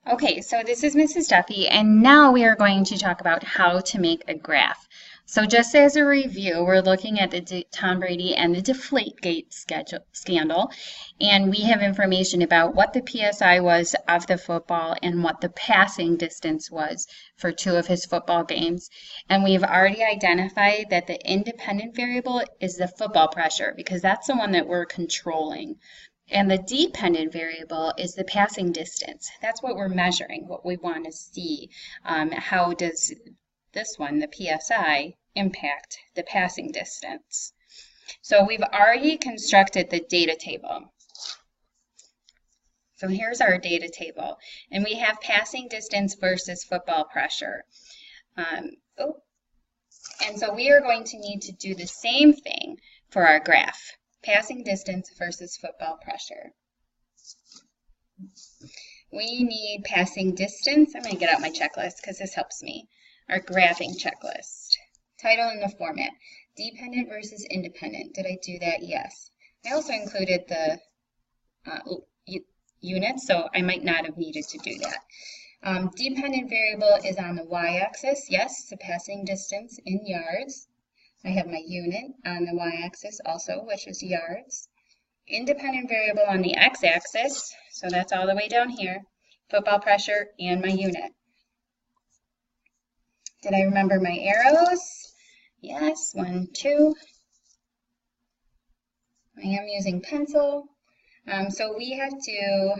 Okay, so this is Mrs. Duffy, and now we are going to talk about how to make a graph. So just as a review, we're looking at the Tom Brady and the Deflategate scandal, and we have information about what the PSI was of the football and what the passing distance was for two of his football games. And we've already identified that the independent variable is the football pressure because that's the one that we're controlling. And the dependent variable is the passing distance. That's what we're measuring, what we want to see. How does this one, the PSI, impact the passing distance? So we've already constructed the data table. So here's our data table. And we have passing distance versus football pressure. And so we are going to need to do the same thing for our graph. Passing distance versus football pressure. We need passing distance. I'm going to get out my checklist because this helps me. Our graphing checklist. Title and the format. Dependent versus independent. Did I do that? Yes. I also included the units, so I might not have needed to do that. Dependent variable is on the y-axis. Yes, the passing distance in yards. I have my unit on the y-axis also, which is yards. Independent variable on the x-axis, so that's all the way down here, football pressure and my unit. Did I remember my arrows? Yes, 1, 2. I am using pencil. So we have to,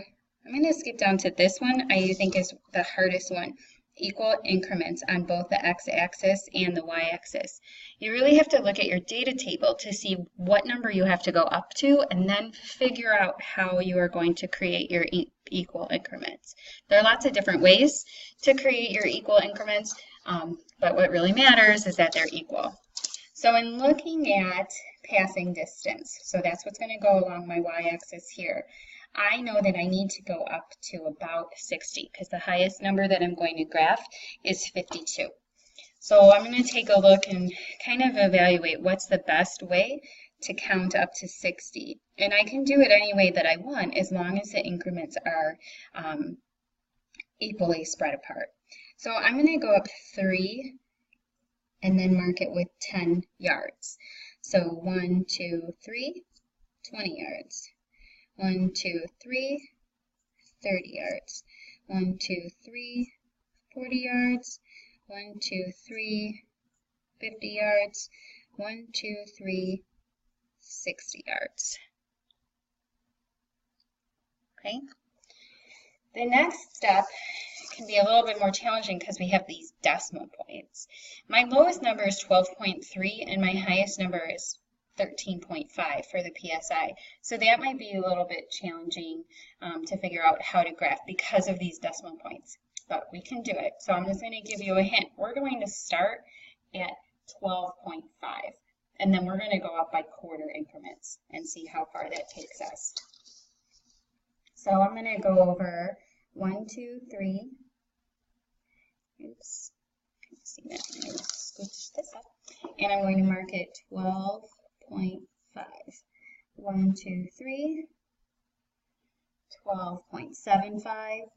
I'm going to skip down to this one, I think is the hardest one. Equal increments on both the x-axis and the y-axis. You really have to look at your data table to see what number you have to go up to and then figure out how you are going to create your equal increments. There are lots of different ways to create your equal increments, but what really matters is that they're equal. So in looking at passing distance, so that's what's going to go along my y-axis here. I know that I need to go up to about 60 because the highest number that I'm going to graph is 52. So I'm going to take a look and kind of evaluate what's the best way to count up to 60. And I can do it any way that I want as long as the increments are equally spread apart. So I'm going to go up 3 and then mark it with 10 yards. So 1, 2, 3, 20 yards. 1, 2, 3, 30 yards. 1, 2, 3, 40 yards. 1, 2, 3, 50 yards. 1, 2, 3, 60 yards. Okay. The next step can be a little bit more challenging because we have these decimal points. My lowest number is 12.3 and my highest number is 13.5 for the PSI. So that might be a little bit challenging to figure out how to graph because of these decimal points, but we can do it. So I'm just going to give you a hint. We're going to start at 12.5 and then we're going to go up by quarter increments and see how far that takes us. So I'm going to go over 1, 2, 3. Oops, can you see that? I'm going to scooch this up. And I'm going to mark it 12.5. 1, 2, 3. 12.75.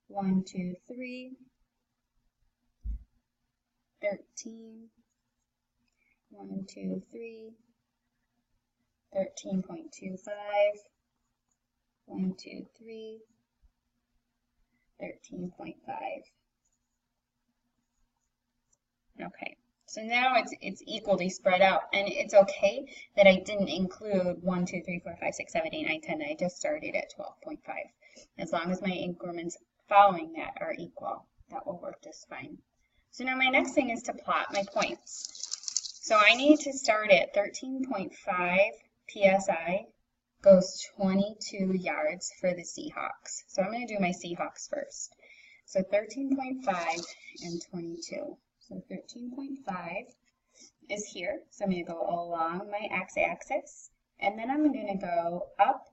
1, 2, 3. 13. 1, 2, 3. 13.25. 1, 2, 3, 13.5. Okay, so now it's equally spread out, and it's okay that I didn't include 1, 2, 3, 4, 5, 6, 7, 8, 9, 10. I just started at 12.5. As long as my increments following that are equal, that will work just fine. So now my next thing is to plot my points. So I need to start at 13.5 PSI. Goes 22 yards for the Seahawks. So I'm going to do my Seahawks first. So 13.5 and 22. So 13.5 is here. So I'm going to go along my x-axis. And then I'm going to go up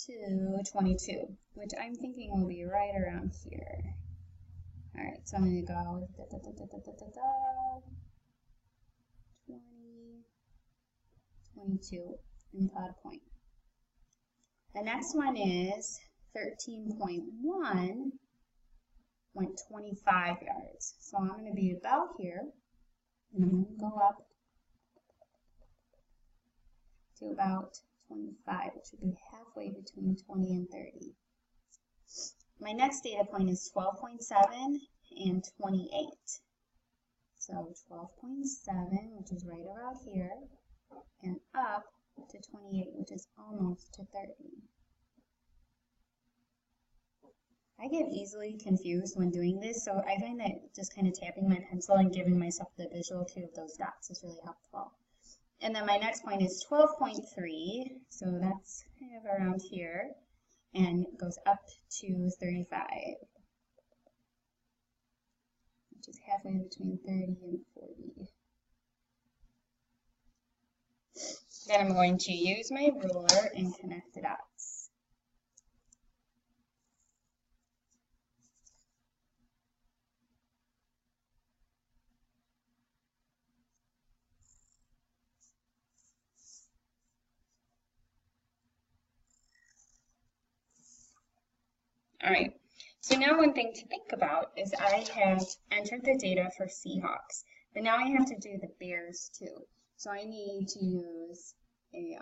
to 22, which I'm thinking will be right around here. All right, so I'm going to go 20, 22, and plot a point. The next one is 13.1 went 25 yards. So I'm going to be about here, and I'm going to go up to about 25, which would be halfway between 20 and 30. My next data point is 12.7 and 28. So 12.7, which is right about here, and up to 28, which is almost to 30. I get easily confused when doing this, so I find that just kind of tapping my pencil and giving myself the visual cue of those dots is really helpful. And then my next point is 12.3, so that's kind of around here, and goes up to 35, which is halfway between 30 and 40. Then I'm going to use my ruler and connect the dots. All right, so now one thing to think about is I have entered the data for Seahawks, but now I have to do the Bears too. So I need to use a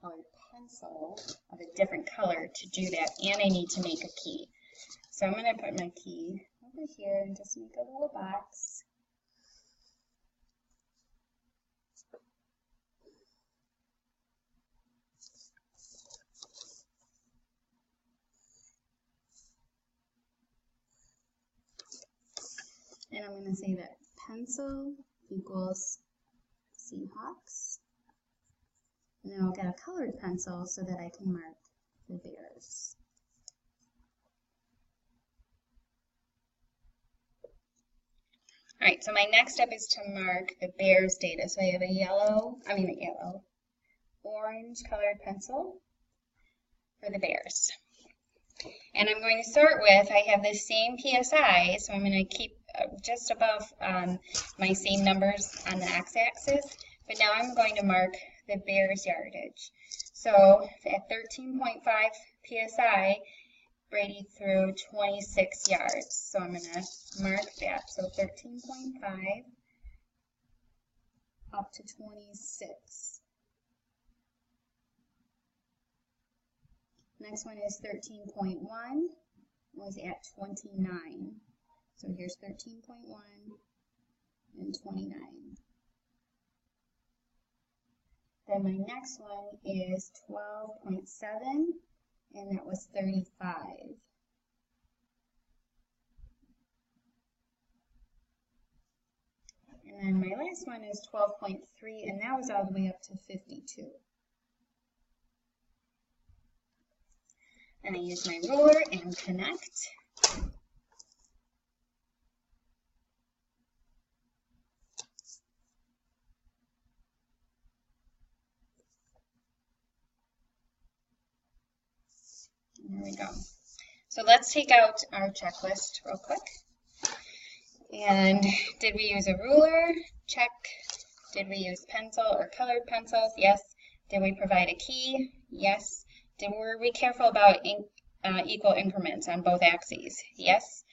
colored pencil of a different color to do that, and I need to make a key. So I'm going to put my key over here and just make a little box. And I'm going to say that pencil equals Seahawks. And then I'll get a colored pencil so that I can mark the Bears. All right, so my next step is to mark the Bears data. So I have a orange colored pencil for the Bears. And I'm going to start with, I have the same PSI, so I'm going to keep just above my same numbers on the x-axis, but now I'm going to mark the Bears yardage. So at 13.5 PSI, Brady threw 26 yards. So I'm going to mark that. So 13.5 up to 26. Next one is 13.1, was at 29. So here's 13.1 and 29. Then my next one is 12.7, and that was 35. And then my last one is 12.3, and that was all the way up to 52. And I use my ruler and connect. And there we go. So let's take out our checklist real quick. And did we use a ruler? Check. Did we use pencil or colored pencils? Yes. Did we provide a key? Yes. Were we careful about equal increments on both axes? Yes.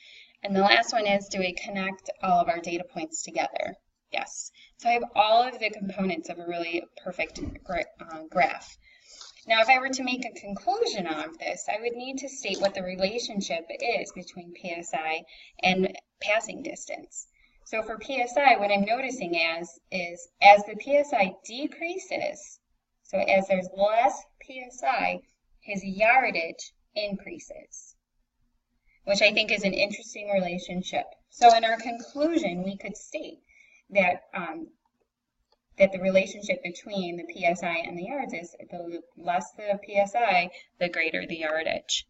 And the last one is, do we connect all of our data points together? Yes. So I have all of the components of a really perfect graph. Now, if I were to make a conclusion of this, I would need to state what the relationship is between PSI and passing distance. So for PSI, what I'm noticing is as the PSI decreases, so as there's less PSI, his yardage increases, which I think is an interesting relationship. So in our conclusion, we could state that that the relationship between the PSI and the yards is the less the PSI, the greater the yardage.